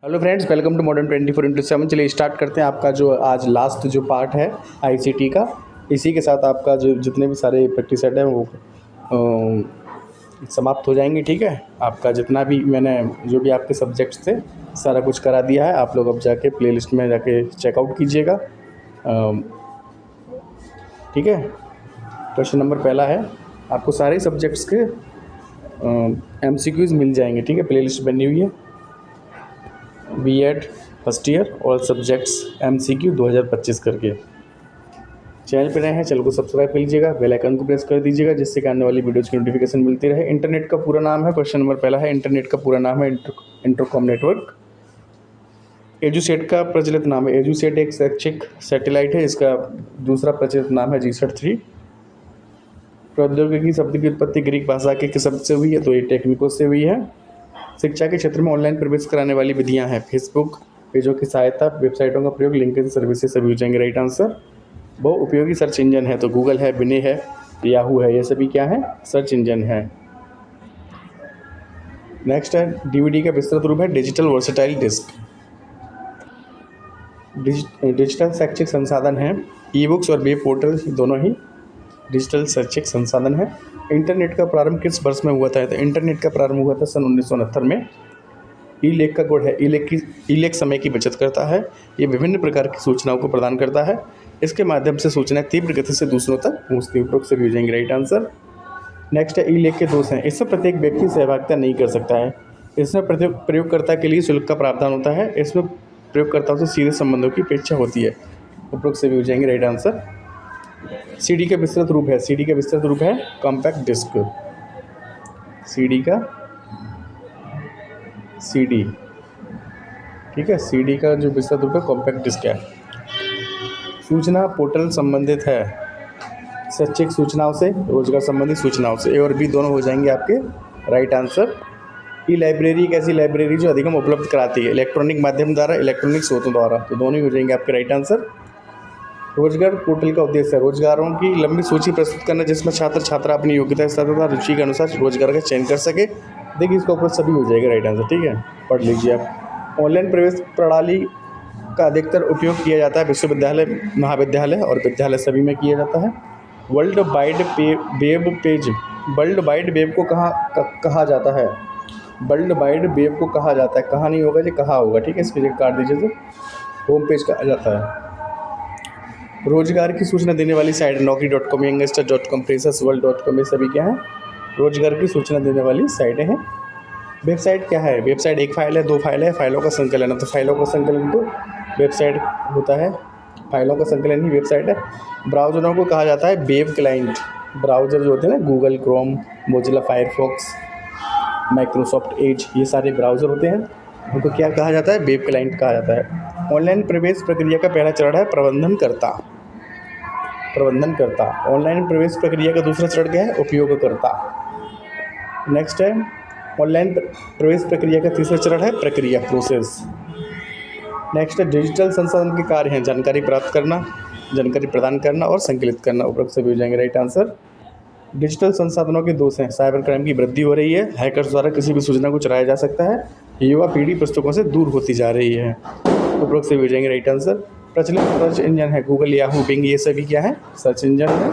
Hello friends, welcome to modern 24x7। चलिए start करते हैं। आपका जो आज लास्ट जो पार्ट है आईसीटी का, इसी के साथ आपका जो जितने भी सारे प्रैक्टिस सेट हैं वो समाप्त हो जाएंगे। ठीक है, आपका जितना भी मैंने जो भी आपके सब्जेक्ट्स थे सारा कुछ करा दिया है। आप लोग अब जाके प्लेलिस्ट में जाके चेकआउट कीजिएगा। ठीक है, क्वेश्चन नंबर पहला है, आपको सारे सब्जेक्ट्स के एमसीक्यूज़ मिल जाएंगे। ठीक है, प्लेलिस्ट बनी हुई है BEd first year all subjects MCQ 2025 करके। चैनल पर नए हैं, चैनल को सब्सक्राइब कर लीजिएगा, बेल आइकन को प्रेस कर दीजिएगा जिससे कि आने वाली वीडियोज़ की नोटिफिकेशन मिलती रहे। इंटरनेट का पूरा नाम है, क्वेश्चन नंबर पहला है, इंटरनेट का पूरा नाम है इंटरकॉम नेटवर्क। एजुसेट का प्रचलित नाम है, एजुसेट एक शैक्षिक सैटेलाइट है, इसका दूसरा प्रचलित नाम है GSAT-3। प्रौद्योगिकी शब्द की उत्पत्ति ग्रीक भाषा के शब्द से हुई है, तो ये टेक्निकोस से हुई है। शिक्षा के क्षेत्र में ऑनलाइन प्रवेश कराने वाली विधियां हैं फेसबुक पेजों की सहायता, वेबसाइटों का प्रयोग, लिंक्डइन सर्विसेज सभी हो जाएंगे। Right answer. बहु उपयोगी सर्च इंजन है तो गूगल है, बिने है, याहू है, ये सभी क्या है? सर्च इंजन है। नेक्स्ट है, डीवीडी का विस्तृत रूप है डिजिटल वर्सेटाइल डिस्क। डिजिटल शैक्षिक संसाधन है, ई बुक्स और वेब पोर्टल दोनों ही डिजिटल शैक्षिक संसाधन है। इंटरनेट का प्रारंभ किस वर्ष में हुआ था? तो इंटरनेट का प्रारंभ हुआ था सन 1969 में। ई लेख का गुण है, ई लेख समय की बचत करता है, ये विभिन्न प्रकार की सूचनाओं को प्रदान करता है, इसके माध्यम से सूचनाएं तीव्र गति से दूसरों तक पहुँचती हैं। उपरोक्त सभी हो जाएंगे। Right answer. नेक्स्ट है, ई लेख के दोष हैं, इसमें प्रत्येक व्यक्ति सहभागिता नहीं कर सकता है, इसमें प्रत्येक प्रयोगकर्ता के लिए शुल्क का प्रावधान होता है, इसमें प्रयोगकर्ताओं से सीधे संबंधों की अपेक्षा होती है। उपरोक्त सभी हो जाएंगे। Right answer. सीडी का विस्तृत रूप है, सीडी का विस्तृत रूप है कॉम्पैक्ट डिस्क। सीडी का सीडी, ठीक है, सीडी का जो विस्तृत रूप है कॉम्पैक्ट डिस्क है। सूचना पोर्टल संबंधित है शैक्षिक सूचनाओं से, रोजगार संबंधी सूचनाओं से। ए और बी दोनों हो जाएंगे आपके। Right answer. ई लाइब्रेरी एक ऐसी लाइब्रेरी जो अधिगम उपलब्ध कराती है इलेक्ट्रॉनिक माध्यम द्वारा, इलेक्ट्रॉनिक स्रोतों द्वारा, तो दोनों ही हो जाएंगे आपके। Right answer. रोजगार पोर्टल का उद्देश्य है रोजगारों की लंबी सूची प्रस्तुत करना जिसमें छात्र छात्रा अपनी योग्यता स्तर तथा रुचि के अनुसार रोजगार का चयन कर सके। देखिए, इसका ऊपर सभी हो जाएगा। Right answer. ठीक है, पढ़ लीजिए आप। ऑनलाइन प्रवेश प्रणाली का अधिकतर उपयोग किया जाता है विश्वविद्यालय, महाविद्यालय और विद्यालय सभी में किया जाता है। World wide web page, world wide web को कहा जाता है, वर्ल्ड वाइड वेब को कहा जाता है, कहाँ नहीं होगा जी, कहा होगा। ठीक है, इसके लिए काट दीजिए, तो होम पेज कहा जाता है। रोजगार की सूचना देने वाली साइट naukri.com, youngster.com, freshersworld.com, ये सभी क्या है? रोजगार की सूचना देने वाली साइटें हैं। वेबसाइट क्या है? वेबसाइट एक फाइल है, दो फाइल है, फाइलों का संकलन है, तो फाइलों का संकलन तो वेबसाइट होता है, फाइलों का संकलन ही वेबसाइट है। ब्राउज़रों को कहा जाता है वेब क्लाइंट। ब्राउज़र जो होते हैं ना, Google Chrome, Mozilla Firefox, Microsoft Edge, ये सारे ब्राउज़र होते हैं, उनको क्या कहा जाता है? वेब क्लाइंट कहा जाता है। ऑनलाइन प्रवेश प्रक्रिया का पहला चरण है प्रबंधनकर्ता। प्रबंधनकर्ता। ऑनलाइन प्रवेश प्रक्रिया का दूसरा चरण क्या है? उपयोगकर्ता। नेक्स्ट है, ऑनलाइन प्रवेश प्रक्रिया का तीसरा चरण है प्रक्रिया, प्रोसेस। नेक्स्ट है, डिजिटल संसाधन के कार्य हैं जानकारी प्राप्त करना, जानकारी प्रदान करना और संकलित करना। उपरोक्त सभी हो जाएंगे। Right answer. डिजिटल संसाधनों के दोष हैं, साइबर क्राइम की वृद्धि हो रही है, हैकर्स द्वारा किसी भी सूचना को चुराया जा सकता है, युवा पीढ़ी पुस्तकों से दूर होती जा रही है। उपरोक्त सभी हो जाएंगे। Right answer. प्रचलित सर्च इंजन है गूगल, याहू, बिंग, ये सभी क्या है? सर्च इंजन है।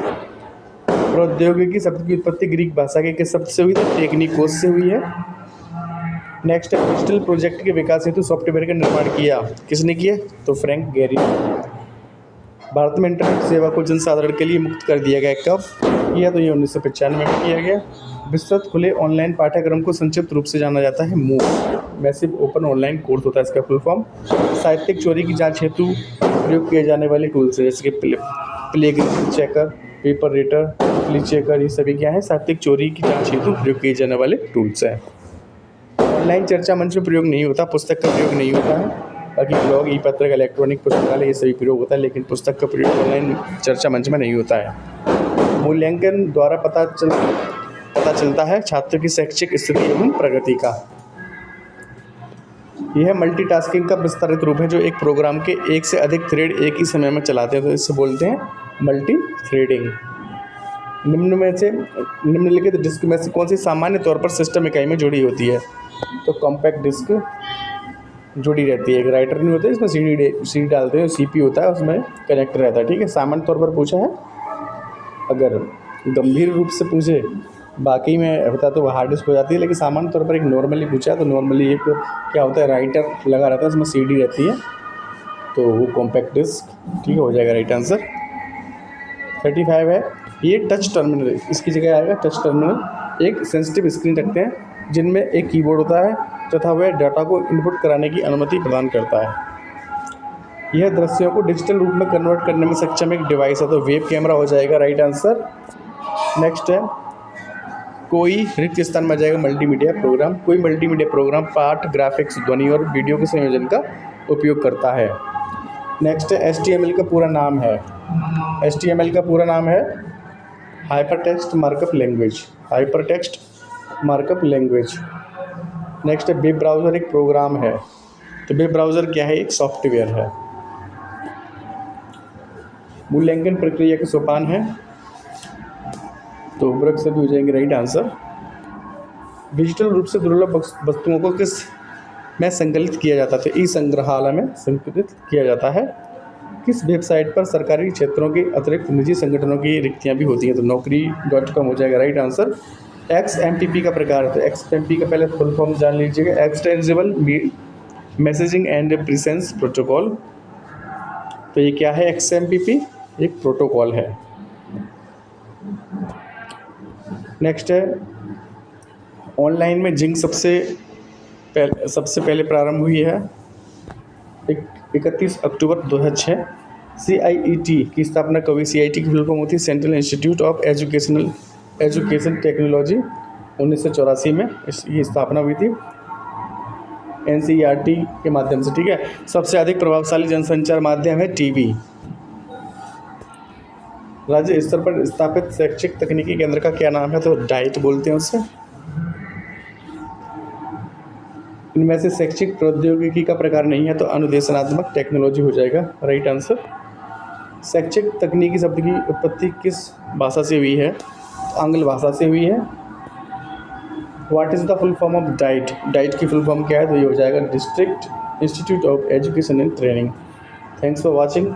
प्रौद्योगिकी शब्द की उत्पत्ति ग्रीक भाषा के किस शब्द से हुई थी? टेक्निकोस से हुई है। नेक्स्ट है, डिजिटल प्रोजेक्ट के विकास हेतु सॉफ्टवेयर का निर्माण किया, किसने किया? तो फ्रैंक गेरी ने। भारत में इंटरनेट सेवा को जनसाधारण के लिए मुक्त कर दिया गया, कब किया? तो ये 1995 में किया गया। विस्तृत खुले ऑनलाइन पाठ्यक्रम को संक्षिप्त रूप से जाना जाता है मूक, मैसिव ओपन ऑनलाइन कोर्स होता है इसका फुल फॉर्म। साहित्यिक चोरी की जांच हेतु प्रयोग किए जाने वाले टूल्स हैं जैसे कि plugging checker, paper rater, ply checker, ये सभी क्या है? साहित्यिक चोरी की जांच हेतु प्रयोग किए जाने वाले टूल्स हैं। ऑनलाइन चर्चा मंच में प्रयोग नहीं होता, पुस्तक का प्रयोग नहीं होता है, बाकी ब्लॉग, ई पत्रक, इलेक्ट्रॉनिक पुस्तकालय, ये सभी प्रयोग होता है, लेकिन पुस्तक का प्रयोग ऑनलाइन चर्चा मंच में नहीं होता है। मूल्यांकन द्वारा पता चलता है छात्र की शैक्षिक स्थिति एवं प्रगति का। यह मल्टीटास्किंग का विस्तारित रूप है जो एक प्रोग्राम के एक से अधिक थ्रेड एक ही समय में चलाते हैं, तो इससे बोलते हैं मल्टी थ्रेडिंग। निम्नलिखित डिस्क में से कौन सी सामान्य तौर पर सिस्टम इकाई में जुड़ी होती है? तो कॉम्पैक्ट डिस्क, जुड़ी रहती है। एक राइटर नहीं होता, इसमें सी डी डालते हैं, CPU होता है, उसमें कनेक्ट रहता है। ठीक है, सामान्य तौर पर पूछा है। अगर गंभीर रूप से पूछे बाकी में होता तो वो हार्ड डिस्क हो जाती है, लेकिन सामान्य तौर पर एक नॉर्मली पूछा है तो नॉर्मली एक क्या होता है, राइटर लगा रहता है, उसमें CD रहती है, तो वो कॉम्पैक्ट डिस्क। ठीक है, हो जाएगा राइट आंसर। 35 है, ये टच टर्मिनल, इसकी जगह आएगा टच टर्मिनल। एक सेंसिटिव स्क्रीन रखते हैं जिनमें एक कीबोर्ड होता है तथा वह डाटा को इनपुट कराने की अनुमति प्रदान करता है। यह दृश्यों को डिजिटल रूप में कन्वर्ट करने में सक्षम एक डिवाइस है, तो वेब कैमरा हो जाएगा राइट आंसर। नेक्स्ट है, कोई रिक्त स्थान में आ जाएगा मल्टीमीडिया प्रोग्राम। कोई मल्टीमीडिया प्रोग्राम पाठ, ग्राफिक्स, ध्वनि और वीडियो के संयोजन का उपयोग करता है। नेक्स्ट है, HTML का पूरा नाम है, HTML का पूरा नाम है hypertext markup language, hypertext markup language. Next है, वेब ब्राउज़र एक प्रोग्राम है, तो वेब ब्राउज़र क्या है, एक सॉफ्टवेयर है। मूल्यांकन प्रक्रिया के सोपान है, तो उपरोक्त सभी हो जाएंगे राइट आंसर। डिजिटल रूप से दुर्लभ वस्तुओं को किस में संकलित किया जाता है, तो ई संग्रहालय में संकलित किया जाता है। किस वेबसाइट पर सरकारी क्षेत्रों के अतिरिक्त निजी संगठनों की रिक्तियां भी होती हैं, तो naukri.com हो जाएगा राइट आंसर। XMPP का प्रकार है, तो XMPP का पहले फुल फॉर्म जान लीजिएगा, extensible messaging and presence protocol. तो ये क्या है, XMPP एक प्रोटोकॉल है। नेक्स्ट है, ऑनलाइन में जिंक सबसे पहले प्रारंभ हुई है 31 अक्टूबर 2006। CIET की स्थापना कभी, CIT की फुल फॉर्म होती है central institute of education technology, 1984 में इसकी स्थापना हुई थी NCERT के माध्यम से। ठीक है, सबसे अधिक प्रभावशाली जनसंचार माध्यम है TV। राज्य स्तर पर स्थापित शैक्षिक तकनीकी केंद्र का क्या नाम है, तो डाइट बोलते हैं उसे। इनमें से शैक्षिक प्रौद्योगिकी का प्रकार नहीं है, तो अनुदेशनात्मक टेक्नोलॉजी हो जाएगा राइट आंसर। शैक्षिक तकनीकी शब्द की उत्पत्ति किस भाषा से हुई है, तो आंग्ल भाषा से हुई है। What is the full form of diet, diet की फुल फॉर्म क्या है, तो ये हो जाएगा district institute of education and training. Thanks for watching.